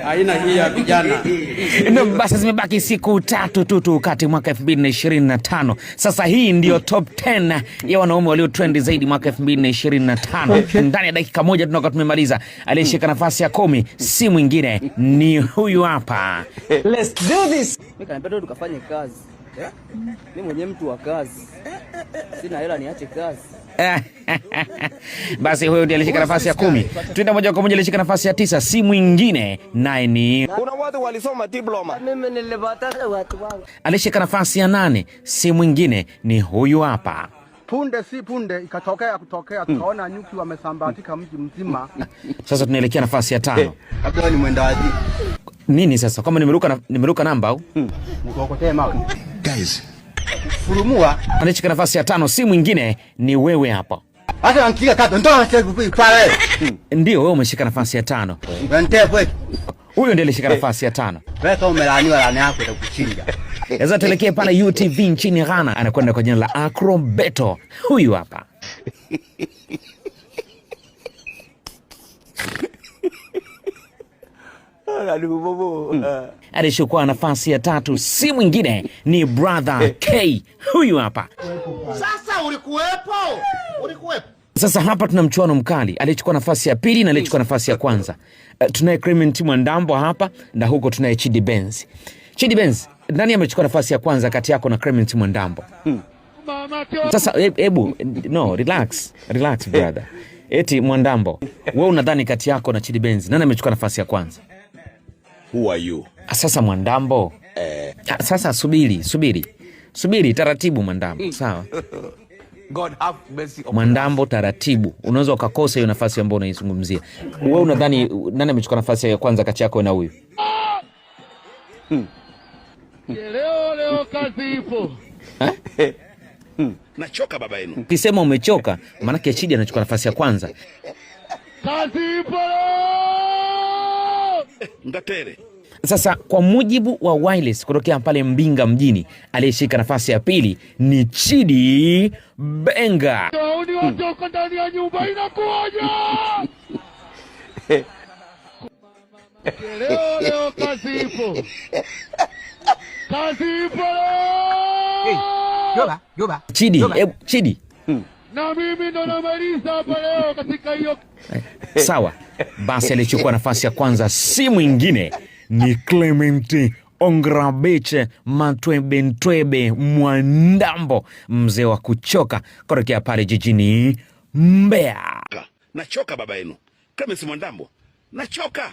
Aina hii ya vijana. Ndio basi, zimebaki siku 3 tu kati mwaka 2025. Sasa hii ndio top 10 ya wanaume walio trend zaidi mwaka 2025. Ndani ya dakika moja tunakuwa tumemaliza. Aliyeshika nafasi ya 10 si mwingine ni huyu hapa. Let's do this. Mimi kanipenda tukafanye kazi. Mimi mwenyewe mtu wa kazi. Sina hela niache kazi. Basi huyo ndiye alishika nafasi ya 10. Twenda moja kwa moja alishika nafasi ya 9, si mwingine naye ni Kuna watu walisoma diploma. Mimi nilipata watu wangu. alishika nafasi ya 8, si mwingine ni huyu hapa. Punde si punde ikatokea tukaona nyuki wamesambatika mji mzima. Sasa tunaelekea nafasi ya 5. Hapo ni mwenda wapi? Nini sasa? Kama nimeruka namba au? Mkokotee mawe. Guys. Furumua. Alishika nafasi ya 5, si mwingine ni wewe hapa. Hata ankia kata ndo anacheza pale. Ndio wewe umeshika nafasi ya 5. Ndio kwetu. Huyo ndiye alishika nafasi ya 5. Wewe kama umelaniwa laana yako itakuchinja. Sasa tuelekee pale UTV nchini Ghana, anakwenda kwa jina la Acrobeto. Huyu hapa. Alishukua nafasi ya 3, si mwingine ni Brother K. Huyu hapa. Sasa ulikuwepo? Sasa hapa tuna mchuano mkali. Alichukua nafasi ya 2 na alichukua nafasi ya 1. Tunaye Clement Mwandambo hapa na huko tunaye Chidi Benz. Chidi Benz, nani amechukua nafasi ya 1 kati yako na Clement Mwandambo? Sasa hebu no, relax brother. Eti Mwandambo, wewe unadhani kati yako na Chidi Benz nani amechukua nafasi ya 1? Who are you? Sasa Mwandambo, sasa subiri taratibu Mwandambo, sawa? God have mercy on Mwandambo, taratibu. Unaweza ukakosa hiyo nafasi ambayo unaizungumzia. Wewe unadhani nani amechukua nafasi ya 1 kati yako na huyu? Leo kazi ipo. Nachoka baba yenu. Ukisema umechoka, maana yake Chidi anachukua nafasi ya 1. Kazi ipo. Ndatere. Sasa kwa mujibu wa Wireless kutokea pale Mbinga mjini, aliyeshika nafasi ya 2 ni Chidi Benga. Tauni watu wako ndani ya nyumba inakuja. Leo kazi ipo. Kazi ipo. Chidi. Na mimi ndo namaliza hapa leo katika hiyo. Sawa. Basi alichukua nafasi ya 1 si mwingine ni Clement Ongrabeche Matwebe Mwandambo, mzee wa kuchoka kutokea pale jijini Mbeya. Nachoka baba yenu. Clement Mwandambo. Nachoka.